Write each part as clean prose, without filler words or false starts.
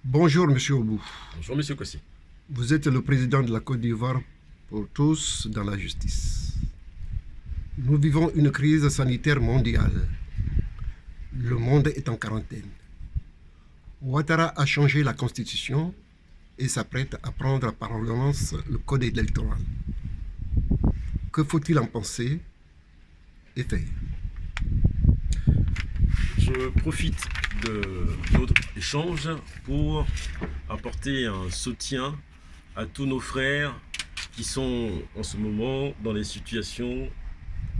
Bonjour, Monsieur Obou. Bonjour Monsieur Kossi. Vous êtes le président de la Côte d'Ivoire pour tous dans la justice. Nous vivons une crise sanitaire mondiale. Le monde est en quarantaine. Ouattara a changé la constitution et s'apprête à prendre par ordonnance le code électoral. Que faut-il en penser et faire? Je profite de notre échange pour apporter un soutien à tous nos frères qui sont en ce moment dans des situations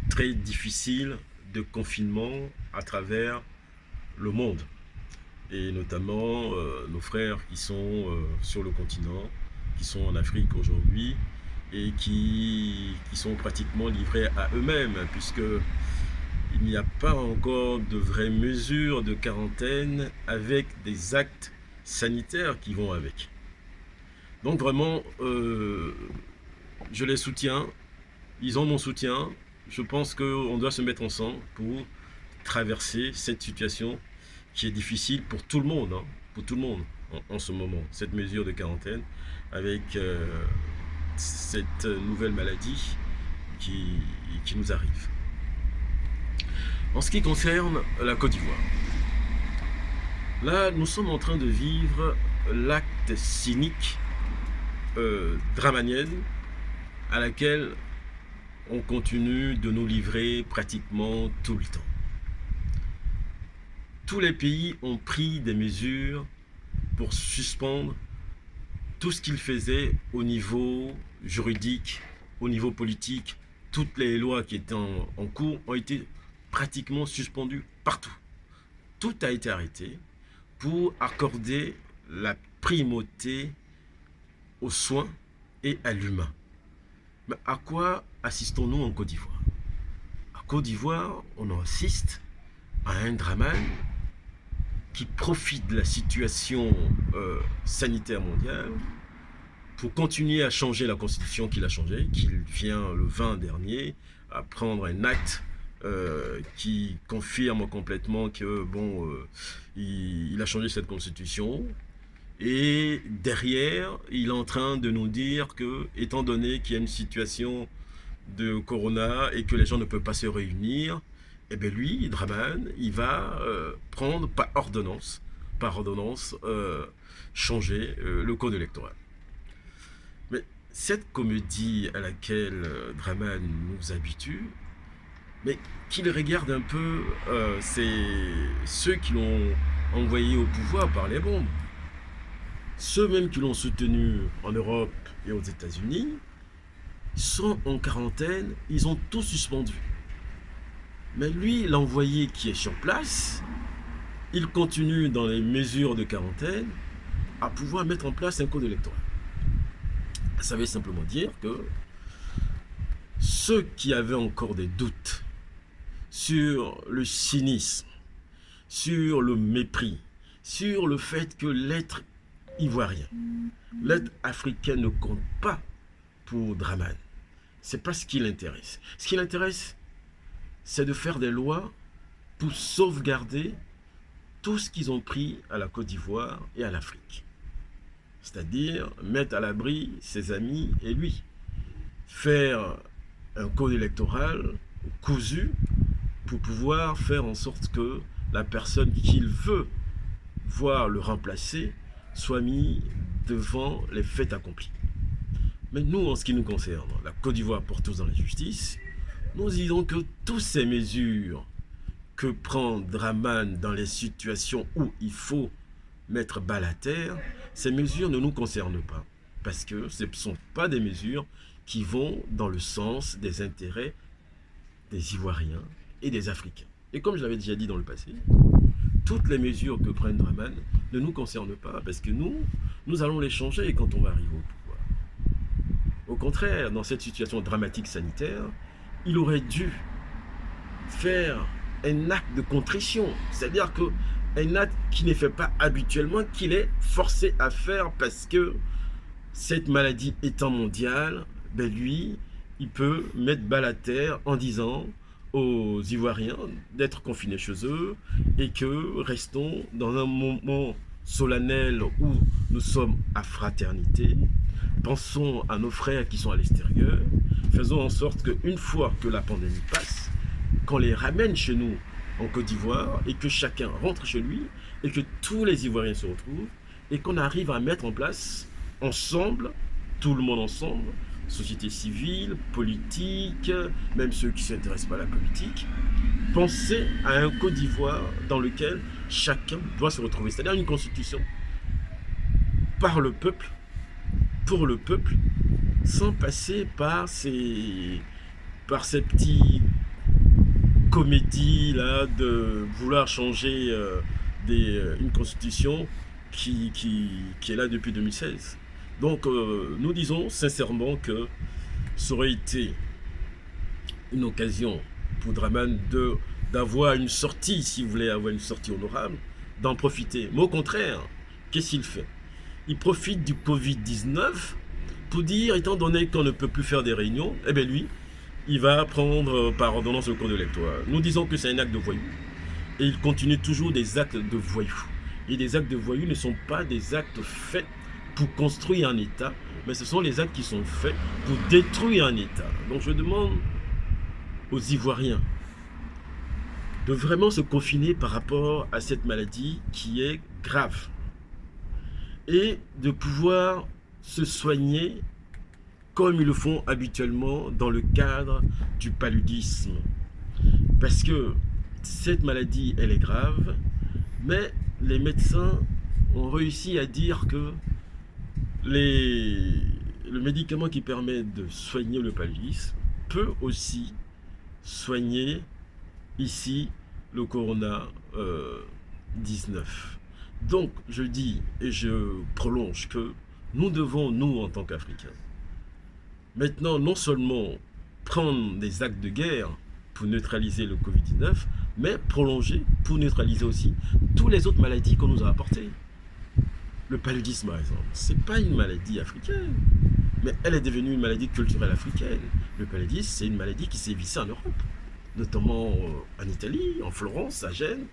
très difficiles de confinement à travers le monde. Et notamment nos frères qui sont sur le continent, qui sont en Afrique aujourd'hui et qui sont pratiquement livrés à eux-mêmes, puisque il n'y a pas encore de vraies mesures de quarantaine avec des actes sanitaires qui vont avec. Donc vraiment, je les soutiens, ils ont mon soutien. Je pense qu'on doit se mettre ensemble pour traverser cette situation qui est difficile pour tout le monde, pour tout le monde en ce moment, cette mesure de quarantaine avec cette nouvelle maladie qui nous arrive. En ce qui concerne la Côte d'Ivoire, là, nous sommes en train de vivre l'acte cynique dramanienne à laquelle on continue de nous livrer pratiquement tout le temps. Tous les pays ont pris des mesures pour suspendre tout ce qu'ils faisaient au niveau juridique, au niveau politique. Toutes les lois qui étaient en cours ont été pratiquement suspendues partout. Tout a été arrêté pour accorder la primauté aux soins et à l'humain. Mais à quoi assistons-nous en Côte d'Ivoire? En Côte d'Ivoire, on assiste à un drame qui profite de la situation sanitaire mondiale pour continuer à changer la constitution qu'il a changée, qu'il vient le 20 dernier à prendre un acte qui confirme complètement que il a changé cette constitution. Et derrière, il est en train de nous dire que, étant donné qu'il y a une situation de corona et que les gens ne peuvent pas se réunir, eh bien lui, Draman, il va prendre par ordonnance changer le code électoral. Mais cette comédie à laquelle Draman nous habitue, mais qu'il regarde un peu, c'est ceux qui l'ont envoyé au pouvoir par les bombes. Ceux même qui l'ont soutenu en Europe et aux États-Unis sont en quarantaine, ils ont tout suspendu. Mais lui, l'envoyé qui est sur place, il continue dans les mesures de quarantaine à pouvoir mettre en place un code électoral. Ça veut simplement dire que ceux qui avaient encore des doutes sur le cynisme, sur le mépris, sur le fait que l'être ivoirien, l'être africain ne compte pas pour Draman, c'est pas ce qui l'intéresse. Ce qui l'intéresse, c'est de faire des lois pour sauvegarder tout ce qu'ils ont pris à la Côte d'Ivoire et à l'Afrique. C'est-à-dire mettre à l'abri ses amis et lui. Faire un code électoral cousu pour pouvoir faire en sorte que la personne qu'il veut voir le remplacer soit mis devant les faits accomplis. Mais nous, en ce qui nous concerne, la Côte d'Ivoire pour tous dans la justice, nous disons que toutes ces mesures que prend Draman dans les situations où il faut mettre balle à terre, ces mesures ne nous concernent pas. Parce que ce ne sont pas des mesures qui vont dans le sens des intérêts des Ivoiriens et des Africains. Et comme je l'avais déjà dit dans le passé, toutes les mesures que prend Draman ne nous concernent pas parce que nous allons les changer quand on va arriver au pouvoir. Au contraire, dans cette situation dramatique sanitaire, il aurait dû faire un acte de contrition, c'est-à-dire qu'un acte qu'il ne fait pas habituellement, qu'il est forcé à faire parce que cette maladie étant mondiale, ben lui, il peut mettre balle à terre en disant aux Ivoiriens d'être confinés chez eux et que restons dans un moment solennel où nous sommes à fraternité. Pensons à nos frères qui sont à l'extérieur. Faisons en sorte qu'une fois que la pandémie passe, qu'on les ramène chez nous en Côte d'Ivoire et que chacun rentre chez lui et que tous les Ivoiriens se retrouvent et qu'on arrive à mettre en place ensemble, tout le monde ensemble, société civile, politique, même ceux qui ne s'intéressent pas à la politique, penser à un Côte d'Ivoire dans lequel chacun doit se retrouver, c'est-à-dire une constitution par le peuple, pour le peuple, sans passer par ces petites comédies là de vouloir changer une constitution qui est là depuis 2016. Donc nous disons sincèrement que ça aurait été une occasion pour Dramane d'avoir une sortie, si vous voulez avoir une sortie honorable, d'en profiter. Mais au contraire, qu'est-ce qu'il fait? Il profite du Covid-19 pour dire, étant donné qu'on ne peut plus faire des réunions, eh bien lui, il va prendre par ordonnance le code électoral. Nous disons que c'est un acte de voyou. Et il continue toujours des actes de voyou. Et les actes de voyou ne sont pas des actes faits pour construire un État, mais ce sont les actes qui sont faits pour détruire un État. Donc je demande aux Ivoiriens de vraiment se confiner par rapport à cette maladie qui est grave et de pouvoir se soigner comme ils le font habituellement dans le cadre du paludisme. Parce que cette maladie, elle est grave, mais les médecins ont réussi à dire que le médicament qui permet de soigner le paludisme peut aussi soigner ici le corona-19. Donc, je dis et je prolonge que nous devons, nous, en tant qu'Africains, maintenant, non seulement prendre des actes de guerre pour neutraliser le Covid-19, mais prolonger pour neutraliser aussi toutes les autres maladies qu'on nous a apportées. Le paludisme, par exemple, ce n'est pas une maladie africaine, mais elle est devenue une maladie culturelle africaine. Le paludisme, c'est une maladie qui sévissait en Europe, notamment en Italie, en Florence, à Gênes,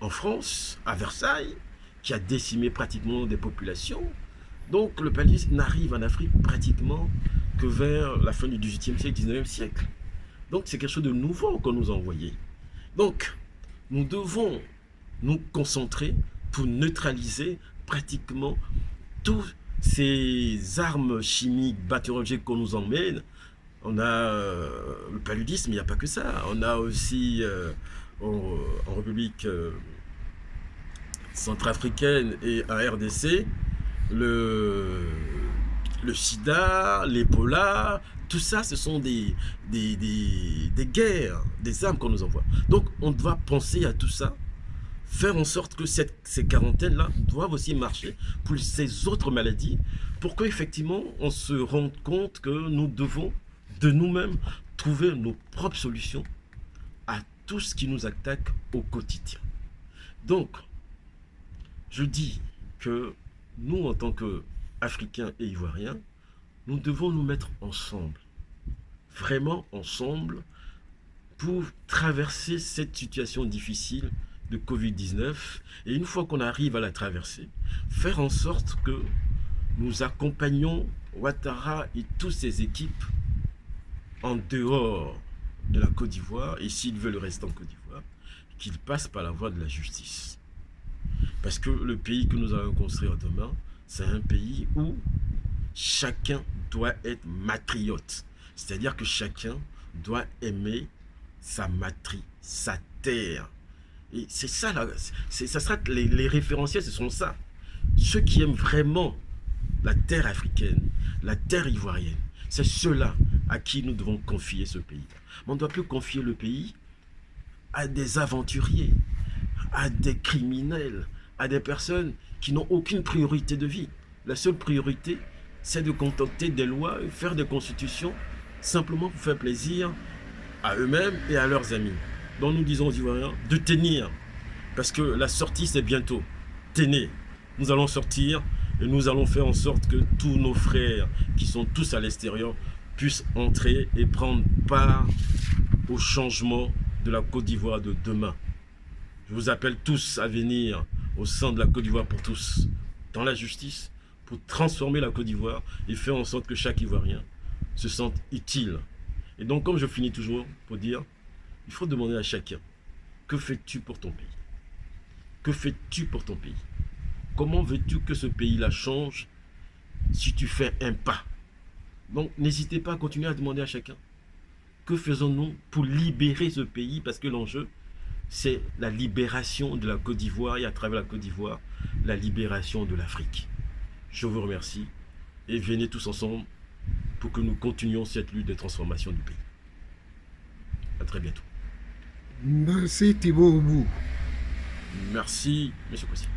en France, à Versailles, qui a décimé pratiquement des populations. Donc le paludisme n'arrive en Afrique pratiquement que vers la fin du XVIIIe siècle, XIXe siècle. Donc c'est quelque chose de nouveau qu'on nous a envoyé. Donc nous devons nous concentrer pour neutraliser pratiquement toutes ces armes chimiques, bactériologiques qu'on nous emmène. On a le paludisme, il n'y a pas que ça. On a aussi en République centrafricaine et en RDC, le sida, l'Ebola, tout ça, ce sont des guerres, des armes qu'on nous envoie. Donc, on doit penser à tout ça, faire en sorte que ces quarantaines-là doivent aussi marcher pour ces autres maladies, pour qu'effectivement, on se rende compte que nous devons, de nous-mêmes, trouver nos propres solutions à tout ce qui nous attaque au quotidien. Donc, je dis que nous, en tant qu'Africains et Ivoiriens, nous devons nous mettre ensemble, vraiment ensemble, pour traverser cette situation difficile de Covid-19. Et une fois qu'on arrive à la traverser, faire en sorte que nous accompagnons Ouattara et toutes ses équipes en dehors de la Côte d'Ivoire, et s'ils veulent rester en Côte d'Ivoire, qu'ils passent par la voie de la justice. Parce que le pays que nous allons construire demain, c'est un pays où chacun doit être matriote. C'est-à-dire que chacun doit aimer sa matrie, sa terre. Et c'est ça, ça sera les référentiels, ce sont ça. Ceux qui aiment vraiment la terre africaine, la terre ivoirienne, c'est ceux-là à qui nous devons confier ce pays. Mais on ne doit plus confier le pays à des aventuriers, à des criminels, à des personnes qui n'ont aucune priorité de vie. La seule priorité, c'est de concocter des lois, faire des constitutions, simplement pour faire plaisir à eux-mêmes et à leurs amis. Donc nous disons aux Ivoiriens de tenir, parce que la sortie c'est bientôt. Tenez, nous allons sortir et nous allons faire en sorte que tous nos frères qui sont tous à l'extérieur puissent entrer et prendre part au changement de la Côte d'Ivoire de demain. Je vous appelle tous à venir au sein de la Côte d'Ivoire pour tous, dans la justice, pour transformer la Côte d'Ivoire et faire en sorte que chaque Ivoirien se sente utile. Et donc, comme je finis toujours pour dire, il faut demander à chacun, que fais-tu pour ton pays? Que fais-tu pour ton pays? Comment veux-tu que ce pays-là change si tu fais un pas? Donc, n'hésitez pas à continuer à demander à chacun, que faisons-nous pour libérer ce pays? Parce que l'enjeu, c'est la libération de la Côte d'Ivoire et à travers la Côte d'Ivoire, la libération de l'Afrique. Je vous remercie et venez tous ensemble pour que nous continuions cette lutte de transformation du pays. À très bientôt. Merci Thibaut Oubou. Merci, M. Kossi.